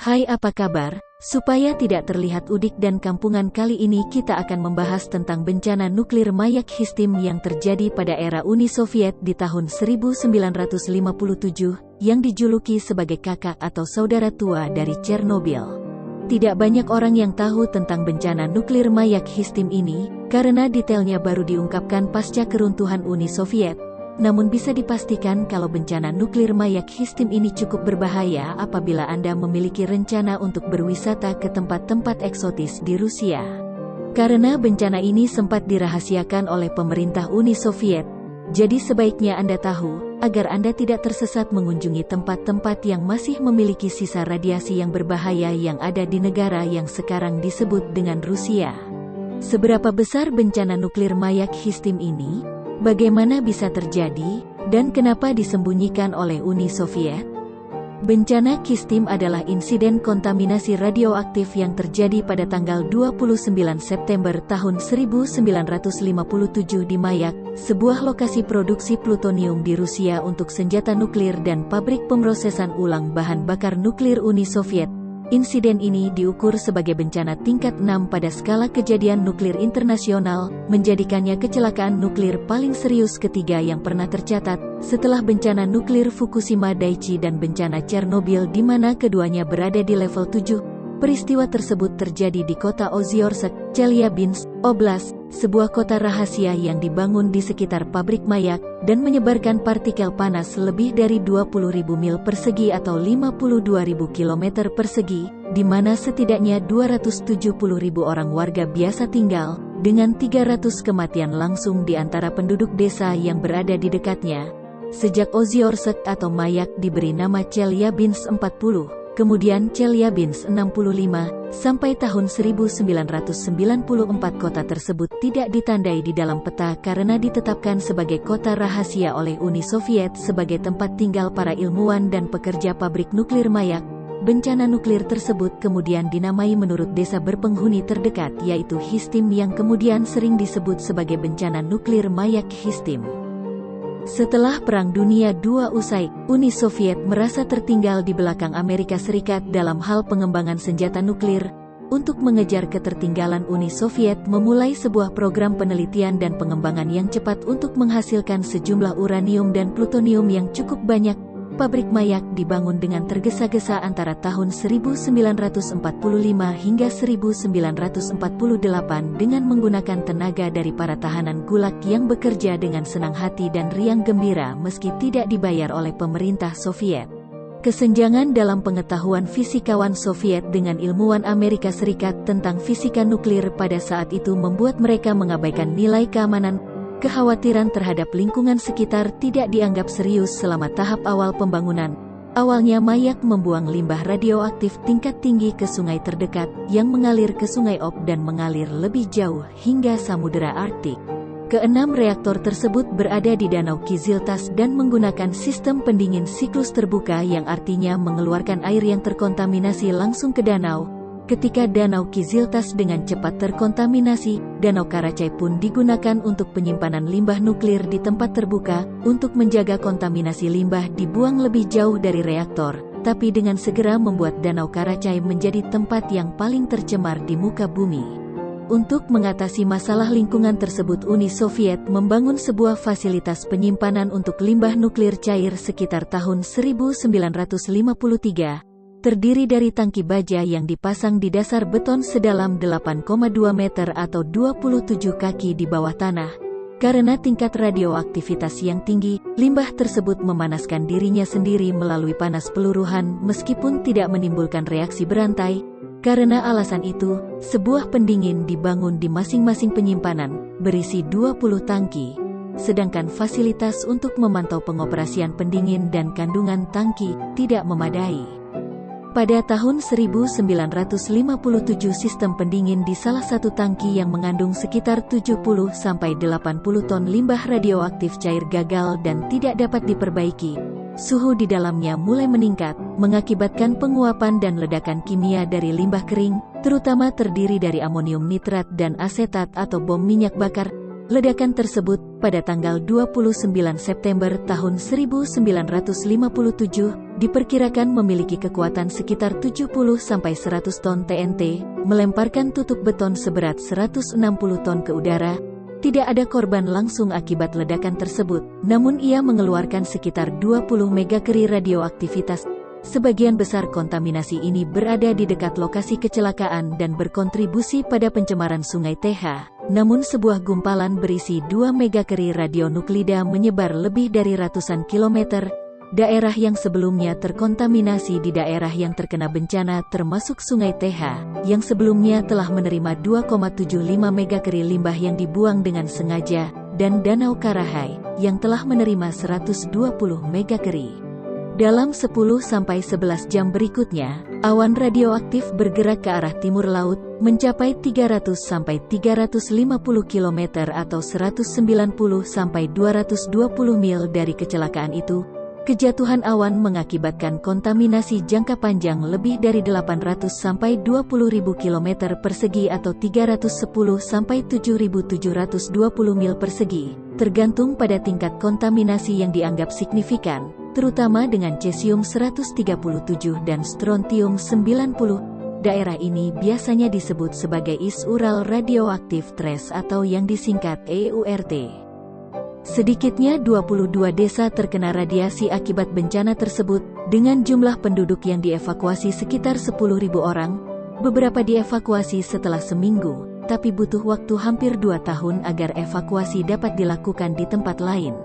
Hai, apa kabar? Supaya tidak terlihat udik dan kampungan, kali ini kita akan membahas tentang bencana nuklir Mayak Histim yang terjadi pada era Uni Soviet di tahun 1957, yang dijuluki sebagai kakak atau saudara tua dari Chernobyl. Tidak banyak orang yang tahu tentang bencana nuklir Mayak Histim ini, karena detailnya baru diungkapkan pasca keruntuhan Uni Soviet. Namun bisa dipastikan kalau bencana nuklir Mayak Histim ini cukup berbahaya apabila Anda memiliki rencana untuk berwisata ke tempat-tempat eksotis di Rusia. Karena bencana ini sempat dirahasiakan oleh pemerintah Uni Soviet, jadi sebaiknya Anda tahu, agar Anda tidak tersesat mengunjungi tempat-tempat yang masih memiliki sisa radiasi yang berbahaya yang ada di negara yang sekarang disebut dengan Rusia. Seberapa besar bencana nuklir Mayak Histim ini? Bagaimana bisa terjadi, dan kenapa disembunyikan oleh Uni Soviet? Bencana Histim adalah insiden kontaminasi radioaktif yang terjadi pada tanggal 29 September tahun 1957 di Mayak, sebuah lokasi produksi plutonium di Rusia untuk senjata nuklir dan pabrik pemrosesan ulang bahan bakar nuklir Uni Soviet. Insiden ini diukur sebagai bencana tingkat 6 pada skala kejadian nuklir internasional, menjadikannya kecelakaan nuklir paling serius ketiga yang pernah tercatat, setelah bencana nuklir Fukushima Daiichi dan bencana Chernobyl di mana keduanya berada di level 7. Peristiwa tersebut terjadi di kota Ozyorsk, Chelyabinsk, Oblast, sebuah kota rahasia yang dibangun di sekitar pabrik Mayak, dan menyebarkan partikel panas lebih dari 20.000 mil persegi atau 52.000 km persegi, di mana setidaknya 270.000 orang warga biasa tinggal, dengan 300 kematian langsung di antara penduduk desa yang berada di dekatnya. Sejak Ozyorsk atau Mayak diberi nama Chelyabinsk 40, kemudian Chelyabinsk 65, sampai tahun 1994 kota tersebut tidak ditandai di dalam peta karena ditetapkan sebagai kota rahasia oleh Uni Soviet sebagai tempat tinggal para ilmuwan dan pekerja pabrik nuklir Mayak. Bencana nuklir tersebut kemudian dinamai menurut desa berpenghuni terdekat yaitu Histim yang kemudian sering disebut sebagai bencana nuklir Mayak Histim. Setelah Perang Dunia II usai, Uni Soviet merasa tertinggal di belakang Amerika Serikat dalam hal pengembangan senjata nuklir. Untuk mengejar ketertinggalan, Uni Soviet memulai sebuah program penelitian dan pengembangan yang cepat untuk menghasilkan sejumlah uranium dan plutonium yang cukup banyak. Pabrik Mayak dibangun dengan tergesa-gesa antara tahun 1945 hingga 1948 dengan menggunakan tenaga dari para tahanan Gulag yang bekerja dengan senang hati dan riang gembira meski tidak dibayar oleh pemerintah Soviet. Kesenjangan dalam pengetahuan fisikawan Soviet dengan ilmuwan Amerika Serikat tentang fisika nuklir pada saat itu membuat mereka mengabaikan nilai keamanan. Kekhawatiran terhadap lingkungan sekitar tidak dianggap serius selama tahap awal pembangunan. Awalnya Mayak membuang limbah radioaktif tingkat tinggi ke sungai terdekat, yang mengalir ke Sungai Ob dan mengalir lebih jauh hingga Samudera Arktik. Keenam reaktor tersebut berada di Danau Kiziltas dan menggunakan sistem pendingin siklus terbuka yang artinya mengeluarkan air yang terkontaminasi langsung ke danau. Ketika Danau Kiziltas dengan cepat terkontaminasi, Danau Karachay pun digunakan untuk penyimpanan limbah nuklir di tempat terbuka. Untuk menjaga kontaminasi limbah dibuang lebih jauh dari reaktor, tapi dengan segera membuat Danau Karachay menjadi tempat yang paling tercemar di muka bumi. Untuk mengatasi masalah lingkungan tersebut, Uni Soviet membangun sebuah fasilitas penyimpanan untuk limbah nuklir cair sekitar tahun 1953. Terdiri dari tangki baja yang dipasang di dasar beton sedalam 8,2 meter atau 27 kaki di bawah tanah. Karena tingkat radioaktivitas yang tinggi, limbah tersebut memanaskan dirinya sendiri melalui panas peluruhan meskipun tidak menimbulkan reaksi berantai. Karena alasan itu, sebuah pendingin dibangun di masing-masing penyimpanan, berisi 20 tangki. Sedangkan fasilitas untuk memantau pengoperasian pendingin dan kandungan tangki tidak memadai. Pada tahun 1957 sistem pendingin di salah satu tangki yang mengandung sekitar 70-80 ton limbah radioaktif cair gagal dan tidak dapat diperbaiki. Suhu di dalamnya mulai meningkat, mengakibatkan penguapan dan ledakan kimia dari limbah kering, terutama terdiri dari amonium nitrat dan asetat atau bom minyak bakar. Ledakan tersebut, pada tanggal 29 September tahun 1957, diperkirakan memiliki kekuatan sekitar 70-100 ton TNT, melemparkan tutup beton seberat 160 ton ke udara. Tidak ada korban langsung akibat ledakan tersebut, namun ia mengeluarkan sekitar 20 megakeri radioaktivitas. Sebagian besar kontaminasi ini berada di dekat lokasi kecelakaan dan berkontribusi pada pencemaran Sungai Teha. Namun sebuah gumpalan berisi 2 megakeri radionuklida menyebar lebih dari ratusan kilometer. Daerah yang sebelumnya terkontaminasi di daerah yang terkena bencana termasuk Sungai Teha, yang sebelumnya telah menerima 2,75 megakeri limbah yang dibuang dengan sengaja, dan Danau Karahai, yang telah menerima 120 megakeri. Dalam 10-11 jam berikutnya, awan radioaktif bergerak ke arah timur laut, mencapai 300-350 km atau 190-220 mil dari kecelakaan itu. Kejatuhan awan mengakibatkan kontaminasi jangka panjang lebih dari 800-20.000 km persegi atau 310-7.720 mil persegi, tergantung pada tingkat kontaminasi yang dianggap signifikan, terutama dengan cesium-137 dan strontium-90. Daerah ini biasanya disebut sebagai East Ural Radioactive Trace atau yang disingkat EURT. Sedikitnya 22 desa terkena radiasi akibat bencana tersebut, dengan jumlah penduduk yang dievakuasi sekitar 10.000 orang. Beberapa dievakuasi setelah seminggu, tapi butuh waktu hampir 2 tahun agar evakuasi dapat dilakukan di tempat lain.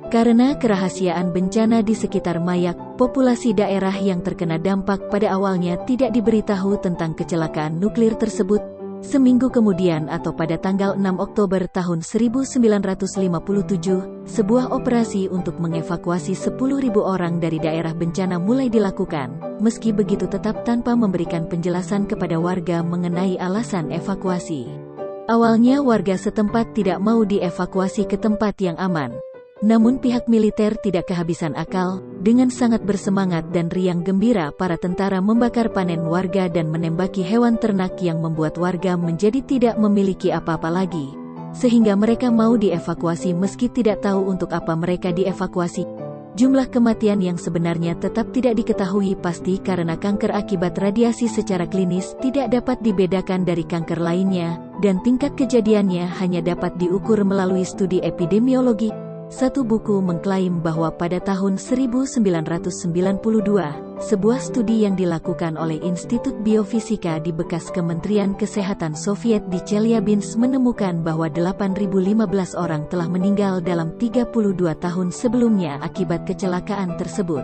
Karena kerahasiaan bencana di sekitar Mayak, populasi daerah yang terkena dampak pada awalnya tidak diberitahu tentang kecelakaan nuklir tersebut. Seminggu kemudian atau pada tanggal 6 Oktober tahun 1957, sebuah operasi untuk mengevakuasi 10.000 orang dari daerah bencana mulai dilakukan, meski begitu tetap tanpa memberikan penjelasan kepada warga mengenai alasan evakuasi. Awalnya warga setempat tidak mau dievakuasi ke tempat yang aman. Namun pihak militer tidak kehabisan akal, dengan sangat bersemangat dan riang gembira para tentara membakar panen warga dan menembaki hewan ternak yang membuat warga menjadi tidak memiliki apa-apa lagi. Sehingga mereka mau dievakuasi meski tidak tahu untuk apa mereka dievakuasi. Jumlah kematian yang sebenarnya tetap tidak diketahui pasti karena kanker akibat radiasi secara klinis tidak dapat dibedakan dari kanker lainnya, dan tingkat kejadiannya hanya dapat diukur melalui studi epidemiologi. Satu buku mengklaim bahwa pada tahun 1992, sebuah studi yang dilakukan oleh Institut Biofisika di bekas Kementerian Kesehatan Soviet di Chelyabinsk menemukan bahwa 8.015 orang telah meninggal dalam 32 tahun sebelumnya akibat kecelakaan tersebut.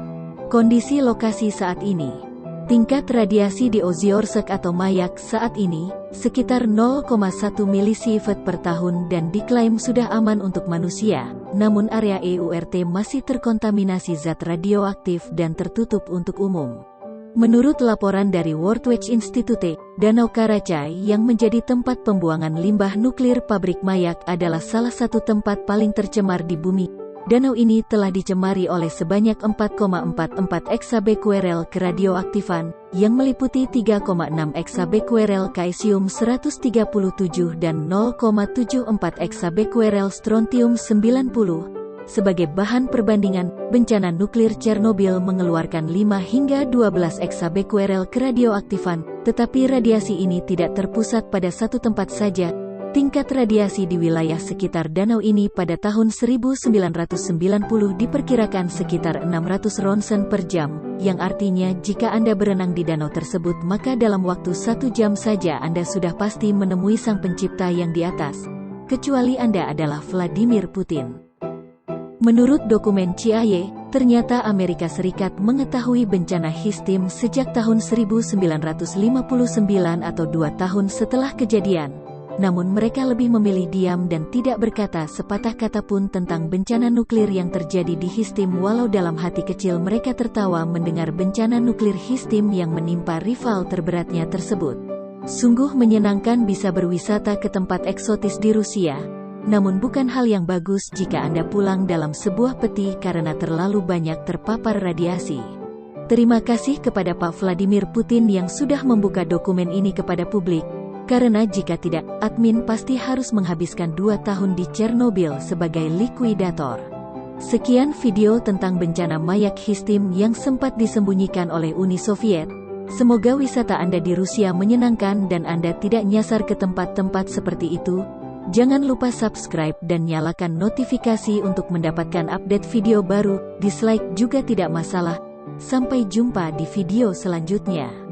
Kondisi lokasi saat ini. Tingkat radiasi di Oziorsky atau Mayak saat ini, sekitar 0,1 milisievert per tahun dan diklaim sudah aman untuk manusia, namun area EURT masih terkontaminasi zat radioaktif dan tertutup untuk umum. Menurut laporan dari Worldwatch Institute, Danau Karachai yang menjadi tempat pembuangan limbah nuklir pabrik Mayak adalah salah satu tempat paling tercemar di bumi. Danau ini telah dicemari oleh sebanyak 4,44 eksabekuerel keradioaktifan, yang meliputi 3,6 eksabekuerel kaesium-137 dan 0,74 eksabekuerel strontium-90. Sebagai bahan perbandingan, bencana nuklir Chernobyl mengeluarkan 5 hingga 12 eksabekuerel keradioaktifan, tetapi radiasi ini tidak terpusat pada satu tempat saja. Tingkat radiasi di wilayah sekitar danau ini pada tahun 1990 diperkirakan sekitar 600 ronsen per jam, yang artinya jika Anda berenang di danau tersebut maka dalam waktu 1 jam saja Anda sudah pasti menemui sang pencipta yang di atas. Kecuali Anda adalah Vladimir Putin. Menurut dokumen CIA, ternyata Amerika Serikat mengetahui bencana Histim sejak tahun 1959 atau 2 tahun setelah kejadian. Namun mereka lebih memilih diam dan tidak berkata sepatah kata pun tentang bencana nuklir yang terjadi di Histim walau dalam hati kecil mereka tertawa mendengar bencana nuklir Histim yang menimpa rival terberatnya tersebut. Sungguh menyenangkan bisa berwisata ke tempat eksotis di Rusia, namun bukan hal yang bagus jika Anda pulang dalam sebuah peti karena terlalu banyak terpapar radiasi. Terima kasih kepada Pak Vladimir Putin yang sudah membuka dokumen ini kepada publik. Karena jika tidak, admin pasti harus menghabiskan 2 tahun di Chernobyl sebagai likuidator. Sekian video tentang bencana Mayak Histim yang sempat disembunyikan oleh Uni Soviet. Semoga wisata Anda di Rusia menyenangkan dan Anda tidak nyasar ke tempat-tempat seperti itu. Jangan lupa subscribe dan nyalakan notifikasi untuk mendapatkan update video baru. Dislike juga tidak masalah. Sampai jumpa di video selanjutnya.